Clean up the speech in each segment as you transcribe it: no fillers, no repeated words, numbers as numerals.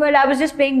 Well, I was just playing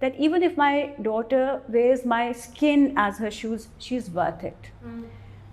that even if my daughter wears my skin as her shoes, she's worth it.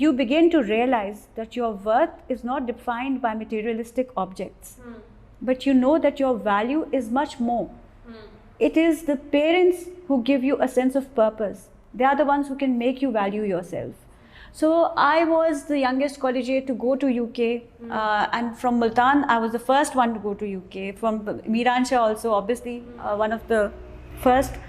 you begin to realize that your worth is not defined by materialistic objects, but you know that your value is much more. It is the parents who give you a sense of purpose. They are the ones who can make you value yourself. So I was the youngest collegiate to go to UK, and from Multan I was the first one to go to UK. From Miran Shah also, obviously one of the first.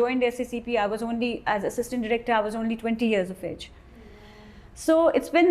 joined SCCP, I was only, as assistant director, I was only 20 years of age. So it's been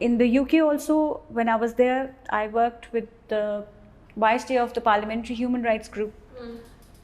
in the UK also, when I was there, I worked with the Vice Chair of the Parliamentary Human Rights Group.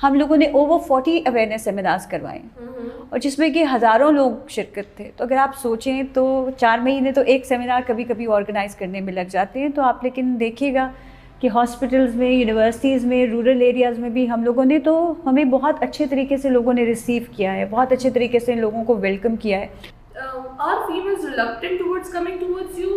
ہم لوگوں نے over 40 awareness seminars کروائے اور جس میں کہ ہزاروں لوگ شرکت تھے. تو اگر آپ سوچیں تو 4 مہینے تو ایک سیمینار کبھی کبھی آرگنائز کرنے میں لگ جاتے ہیں. تو آپ لیکن دیکھیے گا کہ ہاسپٹلز میں, یونیورسٹیز میں, رورل ایریاز میں بھی ہم لوگوں نے تو ہمیں بہت اچھے طریقے سے لوگوں نے ریسیو کیا ہے, بہت اچھے طریقے سے لوگوں کو ویلکم کیا ہے. Are females reluctant towards coming towards you?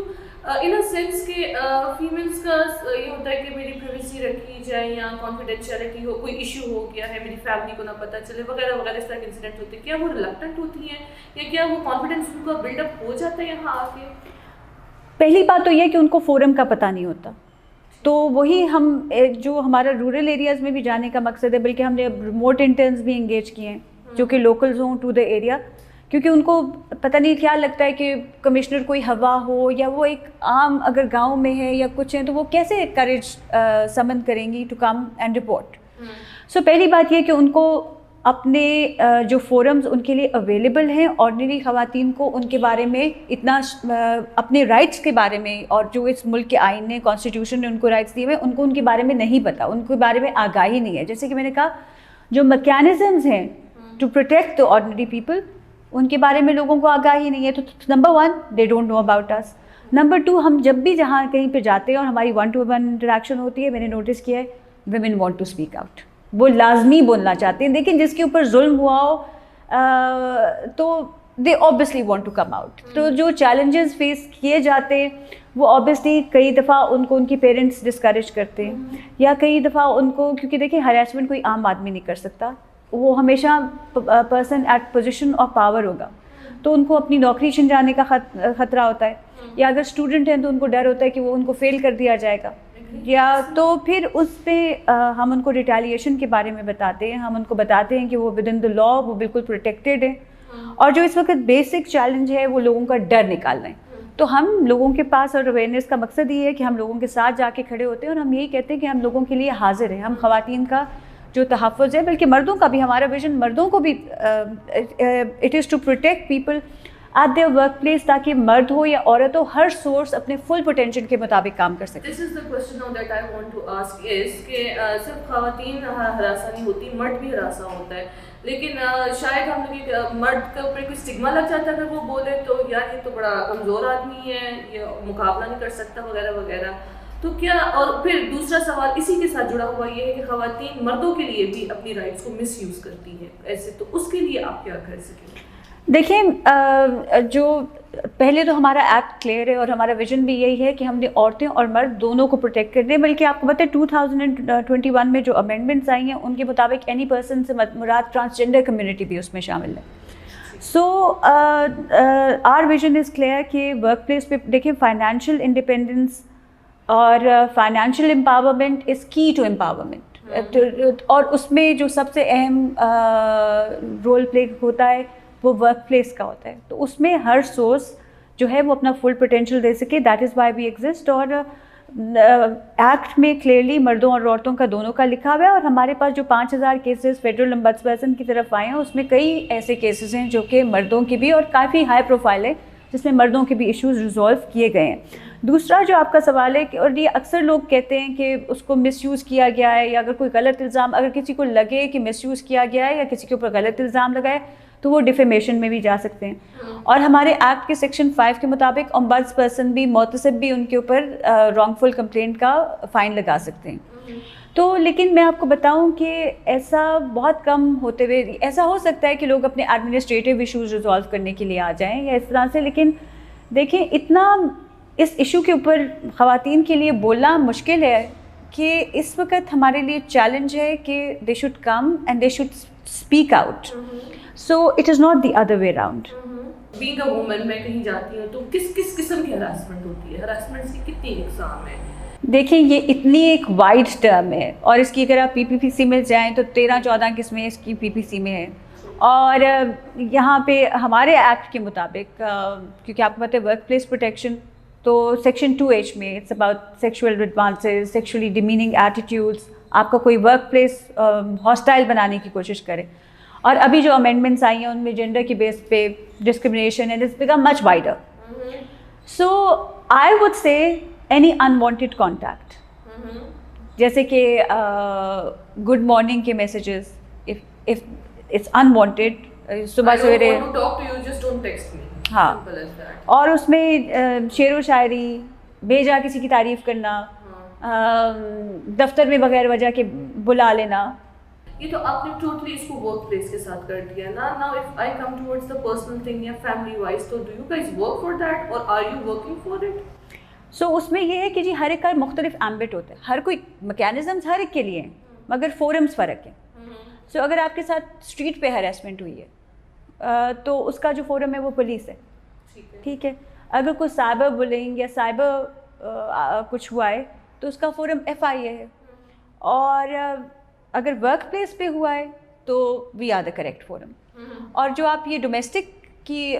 In a sense کہ فیمیلس کا یہ ہوتا ہے کہ میری پریویسی رکھی جائے یا کانفیڈینشیلٹی ہو, کوئی ایشو ہو گیا ہے, میری فیملی کو نہ پتہ چلے وغیرہ وغیرہ, اس طرح کے انسیڈنٹ ہوتے ہیں. کیا وہ ریلکٹنٹ ہوتی ہیں یا کیا وہ کانفیڈینس ان کا بلڈ اپ ہو جاتا ہے یہاں آ کے؟ پہلی بات تو یہ کہ ان کو فورم کا پتہ نہیں ہوتا. تو وہی ہم جو ہمارا رورل ایریاز میں بھی جانے کا مقصد ہے, بلکہ ہم نے ریموٹ انٹرنز بھی انگیج کیے ہیں جو کہ لوکلز ہوں ٹو دا ایریا, کیونکہ ان کو پتہ نہیں کیا لگتا ہے کہ کمشنر کوئی ہوا ہو یا وہ ایک عام اگر گاؤں میں ہے یا کچھ ہے تو وہ کیسے کریج سمن کریں گی ٹو کم اینڈ رپورٹ. سو پہلی بات یہ کہ ان کو اپنے جو فورمز ان کے لیے اویلیبل ہیں, آرڈنری خواتین کو ان کے بارے میں اتنا اپنے رائٹس کے بارے میں, اور جو اس ملک کے آئین نے, کانسٹیٹیوشن نے ان کو رائٹس دیے ہوئے, ان کو ان کے بارے میں نہیں پتہ, ان کے بارے میں آگاہی نہیں ہے. جیسے کہ میں نے کہا جو میکینزمز ہیں to protect the ordinary people, ان کے بارے میں لوگوں کو آگاہی نہیں ہے. تو number 1 they don't know about اس. نمبر 2 ہم جب بھی جہاں کہیں پہ جاتے ہیں اور ہماری 1-to-1 انٹریکشن ہوتی ہے, میں نے نوٹس کیا ہے women want to speak out, وہ لازمی بولنا چاہتے ہیں. لیکن جس کے اوپر ظلم ہوا ہو تو they obviously want to come out. تو جو چیلنجز فیس کیے جاتے ہیں وہ اوبیسلی کئی دفعہ ان کو ان کی پیرنٹس ڈسکریج کرتے ہیں, یا کئی دفعہ ان کو, کیونکہ دیکھیں ہراسمنٹ کوئی عام آدمی نہیں کر سکتا, وہ ہمیشہ person at position of power ہوگا, تو ان کو اپنی نوکری چھن جانے کا خطرہ ہوتا ہے, یا اگر اسٹوڈنٹ ہیں تو ان کو ڈر ہوتا ہے کہ وہ ان کو فیل کر دیا جائے گا, یا تو پھر اس پہ ہم ان کو ریٹیلیشن کے بارے میں بتاتے ہیں. ہم ان کو بتاتے ہیں کہ وہ ود ان دا لا وہ بالکل پروٹیکٹیڈ ہے, اور جو اس وقت بیسک چیلنج ہے وہ لوگوں کا ڈر نکالنا ہے. تو ہم لوگوں کے پاس, اور اویئرنیس کا مقصد یہ ہے کہ ہم لوگوں کے ساتھ جا کے کھڑے ہوتے ہیں, اور ہم یہی کہتے ہیں کہ ہم لوگوں کے لیے حاضر ہیں. ہم خواتین کا جو تحفظ ہے, بلکہ مردوں کا بھی, ہمارا ویژن مردوں کو بھی it is to protect people at their workplace, تاکہ مرد ہو یا عورت ہو ہر سورس اپنے فل پوٹینشیل کے مطابق کام کر سکے. This is the question now that I want to ask is کہ صرف خواتین ہراساں نہیں ہوتی, مرد بھی ہراساں ہوتا ہے, لیکن شاید ہم لوگ مرد کے اوپر کوئی اسٹگما لگ جاتا ہے اگر وہ بولے تو یار یہ تو بڑا کمزور آدمی ہے, یہ مقابلہ نہیں کر سکتا وغیرہ وغیرہ. تو کیا, اور پھر دوسرا سوال اسی کے ساتھ جڑا ہوا یہ ہے کہ خواتین مردوں کے لیے بھی اپنی رائٹس کو مس یوز کرتی ہیں ایسے, تو اس کے لیے آپ کیا کر سکیں؟ دیکھیں, جو پہلے تو ہمارا ایکٹ کلیئر ہے اور ہمارا ویژن بھی یہی ہے کہ ہم نے عورتیں اور مرد دونوں کو پروٹیکٹ کر دیں. بلکہ آپ کو پتہ ہے 2021 میں جو امینڈمنٹس آئی ہیں ان کے مطابق اینی پرسن سے مراد ٹرانسجینڈر کمیونٹی بھی اس میں شامل ہے. سو آر ویژن از کلیئر کہ ورک پلیس پہ دیکھیں فائنینشیل انڈیپینڈنس اور فائنینشیل امپاورمنٹ از کی ٹو امپاورمنٹ, اور اس میں جو سب سے اہم رول پلے ہوتا ہے وہ ورک پلیس کا ہوتا ہے. تو اس میں ہر سورس جو ہے وہ اپنا فل پوٹینشیل دے سکے, that is why we exist. اور ایکٹ میں کلیئرلی مردوں اور عورتوں کا دونوں کا لکھا ہوا ہے, اور ہمارے پاس جو 5000 کیسز فیڈرل امبڈسمن کی طرف آئے ہیں اس میں کئی ایسے کیسز ہیں جو کہ مردوں کی بھی, اور کافی ہائی پروفائل ہے جس میں مردوں کے بھی ایشوز ریزالو کیے گئے ہیں. دوسرا جو آپ کا سوال ہے کہ, اور یہ اکثر لوگ کہتے ہیں کہ اس کو مس یوز کیا گیا ہے, یا اگر کوئی غلط الزام, اگر کسی کو لگے کہ مس یوز کیا گیا ہے یا کسی کے اوپر غلط الزام لگا ہے تو وہ ڈیفیمیشن میں بھی جا سکتے ہیں. اور ہمارے ایکٹ کے سیکشن 5 کے مطابق امبڈس پرسن بھی, محتسب بھی ان کے اوپر رانگ فل کمپلینٹ کا فائن لگا سکتے ہیں. تو لیکن میں آپ کو بتاؤں کہ ایسا بہت کم ہوتے ہوئے, ایسا ہو سکتا ہے کہ لوگ اپنے ایڈمنسٹریٹو ایشوز ریزالو کرنے کے لیے آ جائیں یا اس طرح سے, لیکن دیکھیں اتنا اس ایشو کے اوپر خواتین کے لیے بولنا مشکل ہے کہ اس وقت ہمارے لیے چیلنج ہے کہ they should come and they should speak out. So it is not the other way around. Being a woman میں کہیں جاتی ہوں تو کس کس قسم کی ہراسمنٹ ہوتی ہے, ہراسمنٹ کی کتنی اقسام ہے؟ دیکھیں یہ اتنی ایک وائڈ ٹرم ہے, اور اس کی اگر آپ PPPC میں جائیں تو 13-14 قسمیں اس کی PPC میں ہیں. اور یہاں پہ ہمارے ایکٹ کے مطابق, کیونکہ آپ کو پتہ ہے ورک پلیس پروٹیکشن, تو سیکشن 2H میں it's about sexual advances, sexually demeaning attitudes, آپ کا کوئی ورک پلیس ہاسٹائل بنانے کی کوشش کرے. اور ابھی جو امینڈمنٹس آئی ہیں ان میں جینڈر کی بیس پہ discrimination and it's become much wider. So I would say any unwanted contact, جیسے کہ گڈ مارننگ کے میسیجز if it's unwanted, صبح سویرے ہاں، اور اس میں شعر و شاعری، بے جا کسی کی تعریف کرنا، دفتر میں بغیر وجہ کے بلا لینا. یہ تو آپ نے ٹوٹلی اس کو ورک پلیس کے ساتھ کر دیا نا. Now if I come towards the personal thing یا فیملی وائز، تو do you guys work for that اور are you working for it? So اس میں یہ ہے کہ جی ہر ایک کا مختلف ایمبٹ ہوتا ہے، ہر کوئی میکینزمس ہر ایک کے لیے ہیں مگر فورمس فرق ہیں. سو اگر آپ کے ساتھ اسٹریٹ پہ ہیراسمنٹ ہوئی ہے تو اس کا جو فورم ہے وہ پولیس ہے، ٹھیک ہے. اگر کوئی سائبر بلنگ یا سائبر کچھ ہوا ہے تو اس کا فورم FIA ہے. اور اگر ورک پلیس پہ ہوا ہے تو we are the correct forum. اور جو آپ یہ ڈومیسٹک کی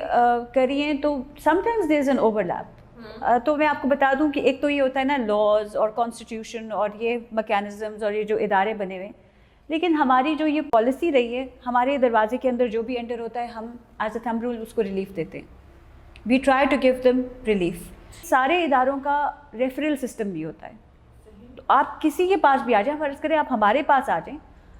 کری ہیں تو sometimes there is an overlap. تو میں آپ کو بتا دوں کہ ایک تو یہ ہوتا ہے نا لاز اور کانسٹیٹیوشن اور یہ میکینزمز اور یہ جو ادارے بنے ہوئے ہیں، لیکن ہماری جو یہ پالیسی رہی ہے، ہمارے دروازے کے اندر جو بھی انٹر ہوتا ہے ہم ایز اے تھمب رول اس کو ریلیف دیتے ہیں. We try to give them relief. سارے اداروں کا ریفرل سسٹم بھی ہوتا ہے. تو آپ کسی کے پاس بھی آ جائیں، فرض کریں آپ ہمارے پاس آ جائیں،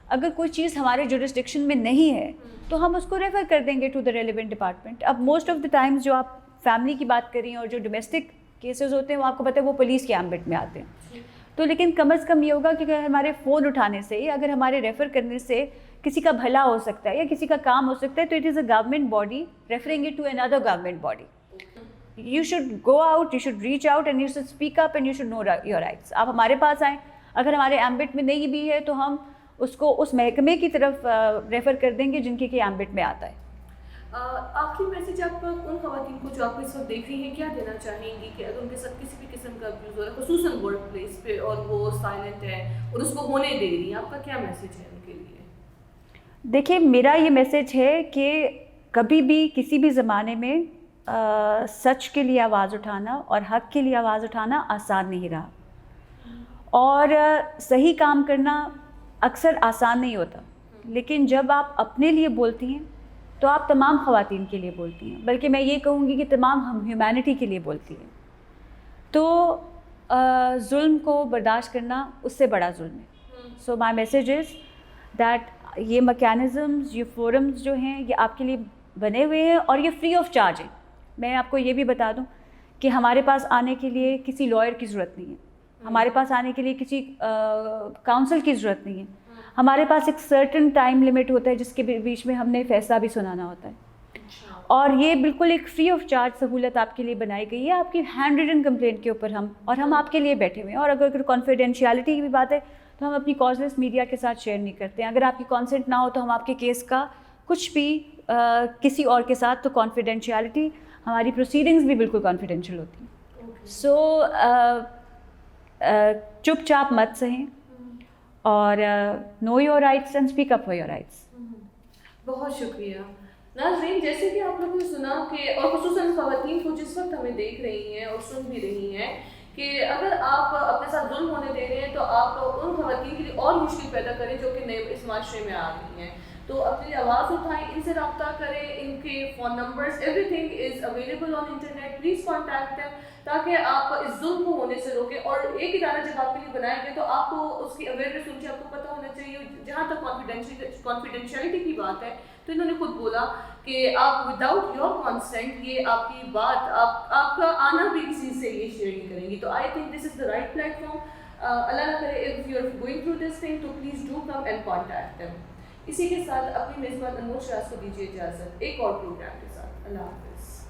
اگر کوئی چیز ہمارے جورسڈکشن میں نہیں ہے تو ہم اس کو ریفر کر دیں گے ٹو دا ریلیونٹ ڈپارٹمنٹ. اب موسٹ آف دا ٹائمز جو آپ فیملی کی بات کریں اور جو ڈومیسٹک کیسز ہوتے ہیں وہ آپ کو پتہ ہے وہ پولیس کے ایمبٹ میں آتے ہیں. تو لیکن کم از کم یہ ہوگا کہ ہمارے فون اٹھانے سے، اگر ہمارے ریفر کرنے سے کسی کا بھلا ہو سکتا ہے یا کسی کا کام ہو سکتا ہے تو it is a government body referring it to another government body. You should go out, you should reach out and you should speak up and you should know your rights. آپ ہمارے پاس آئیں، اگر ہمارے ایمبٹ میں نہیں بھی ہے تو ہم اس کو اس محکمے کی طرف ریفر کر دیں گے جن کے ایمبٹ میں آتا ہے. آخری میسیج آپ ان خواتین کو جو آپ اس وقت دیکھ رہی ہیں کیا دینا چاہیں گی کہ اگر ان کے ساتھ کسی بھی قسم کا ابیوز ہو رہا ہے خصوصاً ورک پلیس پہ اور وہ سائلنٹ ہے اور اس کو ہونے دے رہی ہیں، آپ کا کیا میسیج ہے ان کے لیے؟ دیکھیے میرا یہ میسیج ہے کہ کبھی بھی کسی بھی زمانے میں سچ کے لیے آواز اٹھانا اور حق کے لیے آواز اٹھانا آسان نہیں رہا. اور صحیح کام کرنا اکثر آسان نہیں ہوتا، لیکن جب آپ اپنے لیے بولتی ہیں تو آپ تمام خواتین کے لیے بولتی ہیں، بلکہ میں یہ کہوں گی کہ تمام ہیومینٹی کے لیے بولتی ہیں. تو ظلم کو برداشت کرنا اس سے بڑا ظلم ہے. سو مائی میسیج از دیٹ یہ میکینزمز، یہ فورمز جو ہیں یہ آپ کے لیے بنے ہوئے ہیں اور یہ فری آف چارج ہیں. میں آپ کو یہ بھی بتا دوں کہ ہمارے پاس آنے کے لیے کسی لائر کی ضرورت نہیں ہے، ہمارے پاس آنے کے لیے کسی کاؤنسل کی ضرورت نہیں ہے. ہمارے پاس ایک سرٹن ٹائم لمٹ ہوتا ہے جس کے بیچ میں ہم نے فیصلہ بھی سنانا ہوتا ہے. اور یہ بالکل ایک فری آف چارج سہولت آپ کے لیے بنائی گئی ہے. آپ کی ہینڈ ریٹن کمپلینٹ کے اوپر ہم آپ کے لیے بیٹھے ہوئے ہیں. اور اگر کانفیڈینشیلٹی کی بھی بات ہے تو ہم اپنی کاز لیس میڈیا کے ساتھ شیئر نہیں کرتے ہیں. اگر آپ کی کانسنٹ نہ ہو تو ہم آپ کے کیس کا کچھ بھی کسی اور کے ساتھ، تو کانفیڈینشیلٹی، ہماری پروسیڈنگز بھی بالکل کانفیڈینشیل ہوتی ہیں. سو چپ چاپ مت سہیں اور know your rights and speak up for your rights. بہت شکریہ ناظرین. جیسے کہ آپ لوگوں نے سنا کہ اور خصوصاً خواتین کو جس وقت ہمیں دیکھ رہی ہیں اور سن بھی رہی ہیں کہ اگر آپ اپنے ساتھ ظلم ہونے دے رہے ہیں تو آپ ان خواتین کے لیے اور مشکل پیدا کریں جو کہ نئے اس معاشرے میں آ رہی ہیں. تو اپنی آواز اٹھائیں، ان سے رابطہ کریں. ان کے phone numbers every thing is available on internet. Please contact them تاکہ آپ اس ظلم کو ہونے سے روکیں. اور ایک ادارہ جب آپ کے لیے بنایا گیا تو آپ کو اس کی اویئرنیس ان سے آپ کو پتہ ہونا چاہیے. جہاں تک کانفیڈینشیلٹی کی بات ہے تو انہوں نے خود بولا کہ آپ وداؤٹ یور کانسینٹ یہ آپ کی بات آپ کا آنا بھی کسی سے یہ شیئر نہیں کریں گی. تو I think this is the right platform. اللہ نہ کرے if you are going through this thing تو please do come and contact them. اسی کے ساتھ اپنی میزبان انمول شراز کو دیجیے اجازت ایک اور پروگرام کے ساتھ. اللہ حافظ.